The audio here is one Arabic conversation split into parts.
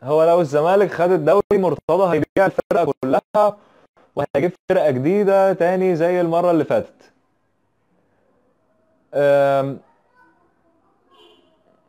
هو لو الزمالك خد الدوري مرتضى هيبيع الفرقه كلها وهيجيب فرقه جديده تاني زي المره اللي فاتت. أم،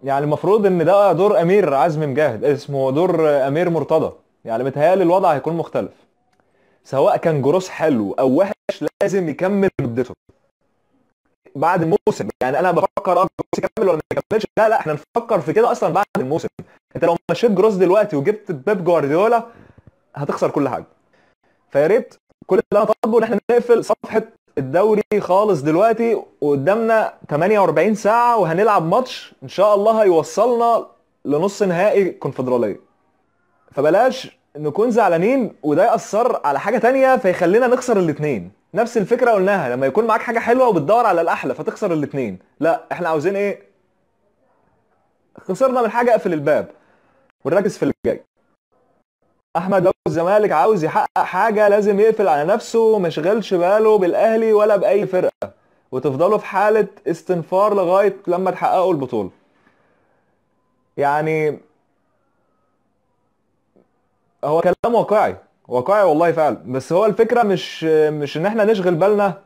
يعني المفروض ان ده دور امير عزمي مجاهد، اسمه دور امير مرتضى. يعني متهيألي الوضع هيكون مختلف، سواء كان جروس حلو او وحش لازم يكمل مدته بعد الموسم. يعني انا بفكر جروس يكمل ولا ما يكملش، لا لا، احنا نفكر في كده اصلا بعد الموسم. انت لو مشيت جروس دلوقتي وجبت بيب جوارديولا هتخسر كل حاجه. فيا ريت، كل اللي انا طالبه ان احنا نقفل صفحه الدوري خالص دلوقتي، وقدامنا 48 ساعه وهنلعب ماتش ان شاء الله هيوصلنا لنص نهائي كونفدراليه. فبلاش نكون زعلانين وده يأثر على حاجة تانية فيخلينا نخسر الاتنين. نفس الفكرة قلناها لما يكون معاك حاجة حلوة وبتدور على الأحلى فتخسر الاتنين. لا، احنا عاوزين ايه؟ خسرنا من حاجة، اقفل الباب ونركز في اللي جاي. احمد لو الزمالك عاوز يحقق حاجة لازم يقفل على نفسه وما يشغلش باله بالأهلي ولا بأي فرقة، وتفضلوا في حالة استنفار لغاية لما تحققوا البطولة. يعني هو كلام واقعي، واقعي والله فعلا، بس هو الفكرة مش ان احنا نشغل بالنا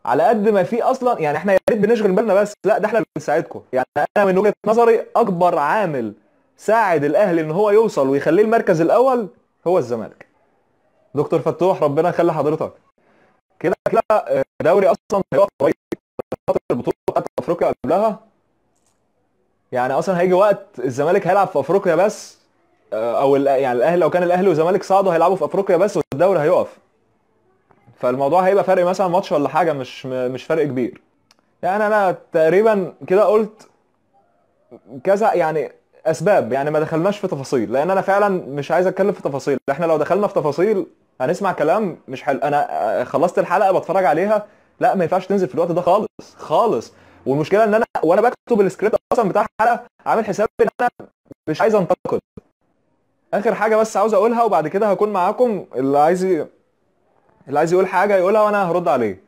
على قد ما في اصلا. يعني احنا يا ريت بنشغل بالنا بس، لا ده احنا اللي بنساعدكم. يعني انا من وجهة نظري اكبر عامل ساعد الاهلي ان هو يوصل ويخليه المركز الاول هو الزمالك. دكتور فتوح ربنا يخلي حضرتك. كده كده الدوري اصلا هيقف قريب، خاطر البطوله بتاعت افريقيا قبلها. يعني اصلا هيجي وقت الزمالك هيلعب في افريقيا بس، يعني الاهلي لو كان الاهلي والزمالك صعدوا هيلعبوا في افريقيا بس والدوري هيقف. فالموضوع هيبقى فرق مثلا ماتش ولا حاجه، مش فرق كبير. يعني انا تقريبا كده قلت كذا يعني اسباب. يعني ما دخلناش في تفاصيل لان انا فعلا مش عايز اتكلم في تفاصيل. احنا لو دخلنا في تفاصيل هنسمع كلام مش حلو. انا خلصت الحلقه بتفرج عليها، لا ما ينفعش تنزل في الوقت ده خالص خالص. والمشكله ان انا وانا بكتب السكريبت اصلا بتاع الحلقه عامل حساب ان انا مش عايز انتقد. اخر حاجه بس عاوز اقولها وبعد كده هكون معاكم، اللي عايز يقول حاجه يقولها وانا هرد عليه.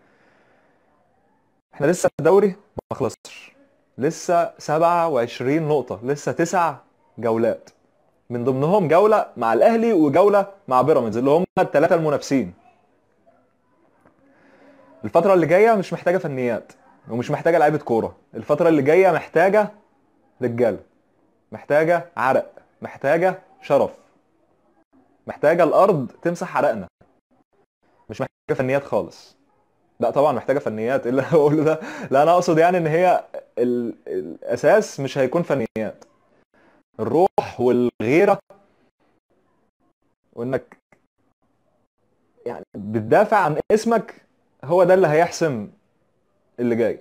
احنا لسه الدوري ما خلصش، لسه 27 نقطه، لسه 9 جولات، من ضمنهم جوله مع الاهلي وجوله مع بيراميدز اللي هم الثلاثه المنافسين. الفتره اللي جايه مش محتاجه فنيات ومش محتاجه لعيبه كوره. الفتره اللي جايه محتاجه رجاله، محتاجه عرق، محتاجه شرف، محتاجه الارض تمسح عرقنا. مش محتاجه فنيات خالص. لا طبعا محتاجه فنيات، ايه اللي انا بقوله ده؟ لا انا اقصد يعني ان هي الاساس مش هيكون فنيات. الروح والغيره، وانك يعني بتدافع عن اسمك، هو ده اللي هيحسم اللي جاي.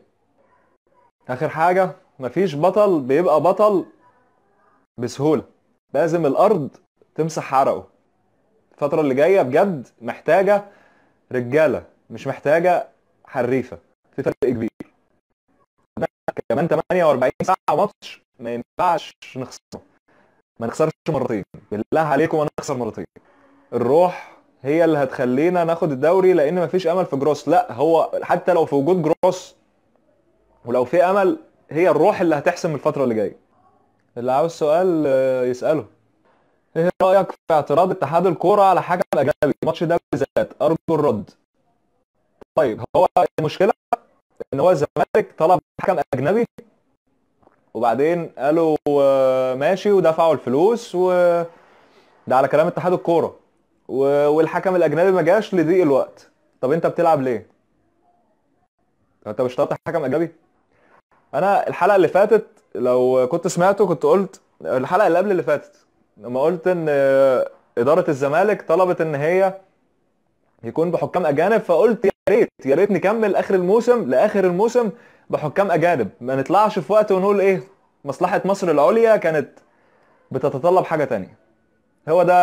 اخر حاجة، مفيش بطل بيبقى بطل بسهولة، لازم الارض تمسح عرقه. الفترة اللي جاية بجد محتاجة رجالة، مش محتاجة حريفة. في فرق كبير. كمان 48 ساعة ماتش ما ينفعش نخسره، ما نخسرش مرتين، بالله عليكم ما نخسر مرتين. الروح هي اللي هتخلينا ناخد الدوري، لان مفيش امل في جروس. لا، هو حتى لو في وجود جروس ولو في امل، هي الروح اللي هتحسم الفترة اللي جاية. اللي عاوز سؤال يسأله. ايه رأيك في اعتراض اتحاد الكورة على حكم اجنبي في الماتش ده بالذات؟ ارجو الرد. طيب، هو المشكلة ان هو الزمالك طلب حكم اجنبي وبعدين قالوا ماشي ودفعوا الفلوس، وده على كلام اتحاد الكورة، والحكم الاجنبي ما جاش لضيق الوقت. طب انت بتلعب ليه؟ طب انت مش طلبت حكم اجنبي؟ انا الحلقة اللي فاتت لو كنت سمعته كنت قلت، الحلقة اللي قبل اللي فاتت لما قلت ان إدارة الزمالك طلبت ان هي يكون بحكام اجانب، فقلت يا ريت يا ريت نكمل اخر الموسم لاخر الموسم بحكام اجانب، ما نطلعش في وقت ونقول ايه مصلحة مصر العليا كانت بتتطلب حاجة تانية. هو ده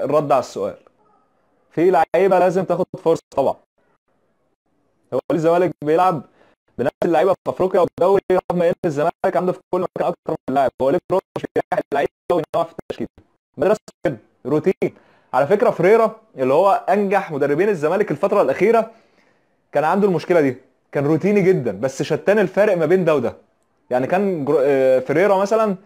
الرد على السؤال. في لعيبة لازم تاخد فرصة طبعا. هو ليه الزمالك بيلعب بنفس اللعيبة في افريقيا والدوري رغم ان الزمالك عنده في كل مكان اكتر من لاعب؟ هو ليه بيروح يريح اللعيبة وينوع في التشكيل؟ مدرسة كده، روتين. على فكرة فريرا اللي هو انجح مدربين الزمالك الفترة الأخيرة كان عنده المشكله دي، كان روتيني جدا بس شتان الفارق ما بين ده وده. يعني كان فيريرا مثلا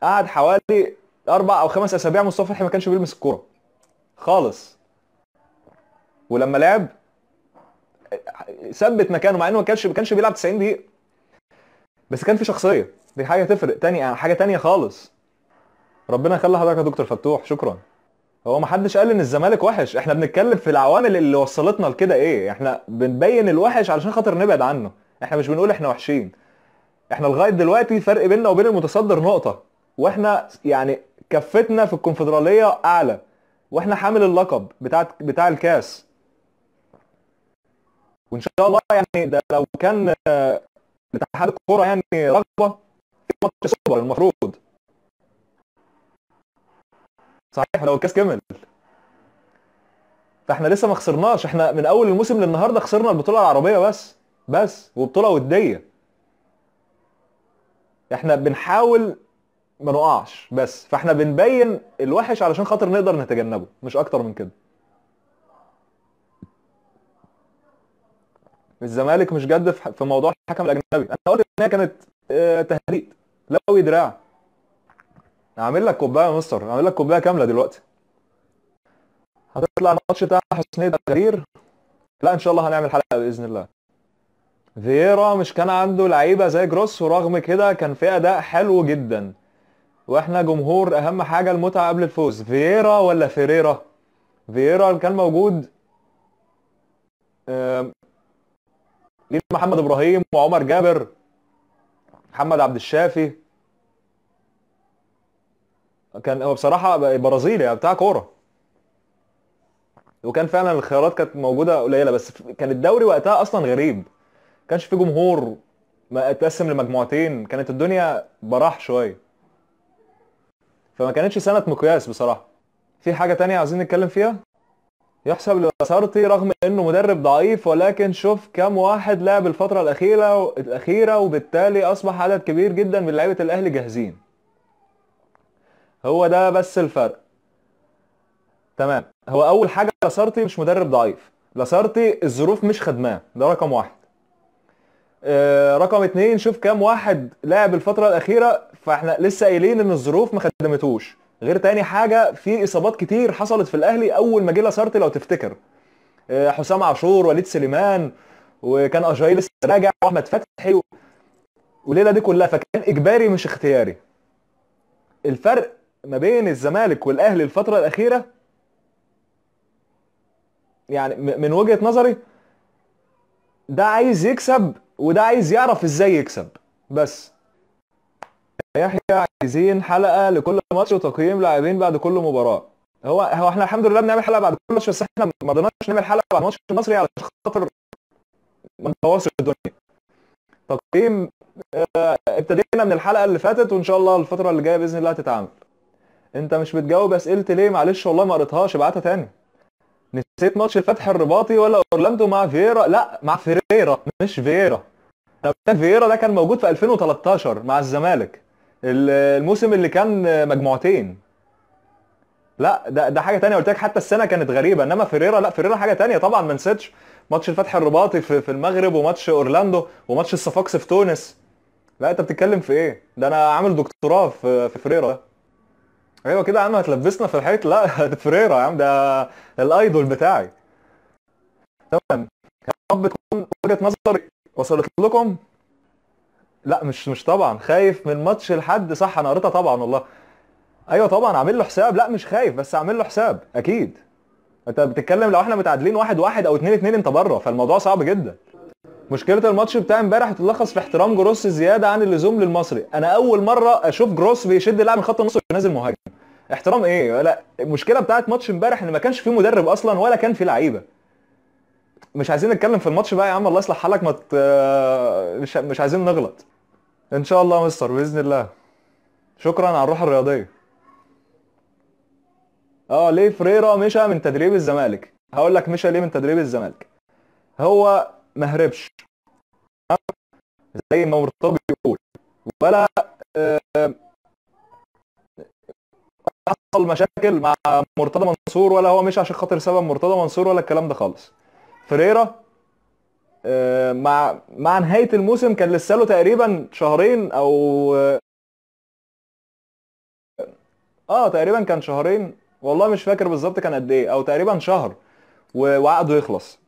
قعد حوالي 4 او 5 اسابيع مصطفى فتحي ما كانش بيلمس الكوره خالص، ولما لعب ثبت مكانه مع انه ما كانش بيلعب 90 دقيقه، بس كان في شخصيه. دي حاجه تفرق تاني، حاجه تانيه خالص. ربنا يخلي حضرتك يا دكتور فتوح، شكرا. هو ما حدش قال ان الزمالك وحش، احنا بنتكلم في العوامل اللي وصلتنا لكده ايه، احنا بنبين الوحش علشان خاطر نبعد عنه، احنا مش بنقول احنا وحشين. احنا لغايه دلوقتي فرق بيننا وبين المتصدر نقطه، واحنا يعني كفتنا في الكونفدراليه اعلى، واحنا حامل اللقب بتاع الكاس. وان شاء الله يعني ده لو كان اتحاد الكوره يعني رغبه في ماتش سوبر المفروض، صحيح لو الكاس كمل. فاحنا لسه ما خسرناش، احنا من اول الموسم للنهارده خسرنا البطوله العربيه بس وبطوله وديه. احنا بنحاول ما نقعش بس، فاحنا بنبين الوحش علشان خاطر نقدر نتجنبه، مش اكتر من كده. الزمالك مش جد في موضوع الحكم الاجنبي، انا قلت ان هي كانت تهديد، لوي دراع. اعمل لك كوبايه يا مستر، اعمل لك كوبايه كامله دلوقتي. هتطلع الماتش بتاع حسني التغيير؟ لا ان شاء الله هنعمل حلقه باذن الله. فييرا مش كان عنده لعيبه زي جروس، ورغم كده كان في اداء حلو جدا. واحنا جمهور اهم حاجه المتعه قبل الفوز. فييرا ولا فيريرا؟ فييرا اللي كان موجود آم، ليه محمد ابراهيم وعمر جابر، محمد عبد الشافي. كان هو بصراحه برازيلي يعني بتاع كوره، وكان فعلا الخيارات كانت موجوده قليله، بس كان الدوري وقتها اصلا غريب، ما كانش في جمهور، ما اتقسم لمجموعتين، كانت الدنيا براح شويه، فما كانتش سنه مقياس بصراحه. في حاجه تانية عايزين نتكلم فيها؟ يحسب للاسارتي رغم انه مدرب ضعيف، ولكن شوف كم واحد لعب الفتره الاخيره وبالتالي اصبح عدد كبير جدا من لعيبه الاهلي جاهزين. هو ده بس الفرق. تمام، هو اول حاجه لاسارتي مش مدرب ضعيف، لاسارتي الظروف مش خدماه، ده رقم واحد. رقم اتنين، شوف كام واحد لعب الفترة الأخيرة، فاحنا لسه قايلين إن الظروف ما خدمتوش. غير تاني حاجة، في إصابات كتير حصلت في الأهلي أول ما جه لاسارتي لو تفتكر. حسام عاشور، وليد سليمان، وكان أجاي لسه راجع، وأحمد فتحي والليلة دي كلها، فكان إجباري مش اختياري. الفرق ما بين الزمالك والأهلي الفترة الأخيرة يعني من وجهة نظري، ده عايز يكسب وده عايز يعرف ازاي يكسب بس. يحيى عايزين حلقة لكل ماتش وتقييم لاعبين بعد كل مباراة. هو احنا الحمد لله بنعمل حلقة بعد كل ماتش، بس احنا ما رضيناش نعمل حلقة بعد ماتش المصري علشان خاطر ما نبوظش الدنيا. تقييم ابتدينا من الحلقة اللي فاتت، وان شاء الله الفترة اللي جاية بإذن الله هتتعمل. انت مش بتجاوب اسئلتي ليه؟ معلش والله ما قريتهاش، ابعتها تاني. نسيت ماتش الفتح الرباطي ولا اورلاندو مع فييرا؟ لا مع فيريرا مش فييرا. كان فييرا ده كان موجود في 2013 مع الزمالك، الموسم اللي كان مجموعتين. لا ده حاجه تانية، قلت لك حتى السنه كانت غريبه، انما فيريرا لا، فيريرا حاجه تانية طبعا. ما نسيتش ماتش الفتح الرباطي في المغرب، وماتش اورلاندو، وماتش الصفاقسي في تونس. لا انت بتتكلم في ايه؟ ده انا عامل دكتوراه في فيريرا ده. ايوه كده يا عم، هتلبسنا في الحيط؟ لا ده فيريرا يا عم، ده الايدول بتاعي. تمام، يا رب تكون وجهه نظري وصلت لكم. لا مش طبعا خايف من ماتش الحد، صح انا قريتها طبعا والله. ايوه طبعا عامل له حساب، لا مش خايف بس عامل له حساب اكيد. انت بتتكلم لو احنا متعادلين 1-1 او 2-2 انت بره، فالموضوع صعب جدا. مشكله الماتش بتاع امبارح تتلخص في احترام جروس زياده عن اللزوم للمصري. انا اول مره اشوف جروس بيشد لاعب من خط النص وينزل مهاجم. احترام ايه؟ لا المشكله بتاعت ماتش امبارح ان ما كانش فيه مدرب اصلا ولا كان فيه لعيبه. مش عايزين نتكلم في الماتش بقى يا عم، الله يصلح حالك، ما مش عايزين نغلط. ان شاء الله يا مستر باذن الله. شكرا على الروح الرياضيه. اه ليه فريرا مشى من تدريب الزمالك؟ هقول لك مشى ليه من تدريب الزمالك. هو ما هربش زي ما مرتضى بيقول، ولا حصل مشاكل مع مرتضى منصور، ولا هو مشى عشان خاطر سبب مرتضى منصور، ولا الكلام ده خالص. فريرا مع نهاية الموسم كان لسه له تقريبا شهرين او اه تقريبا كان شهرين، والله مش فاكر بالظبط كان قد ايه، او تقريبا شهر وعقده يخلص.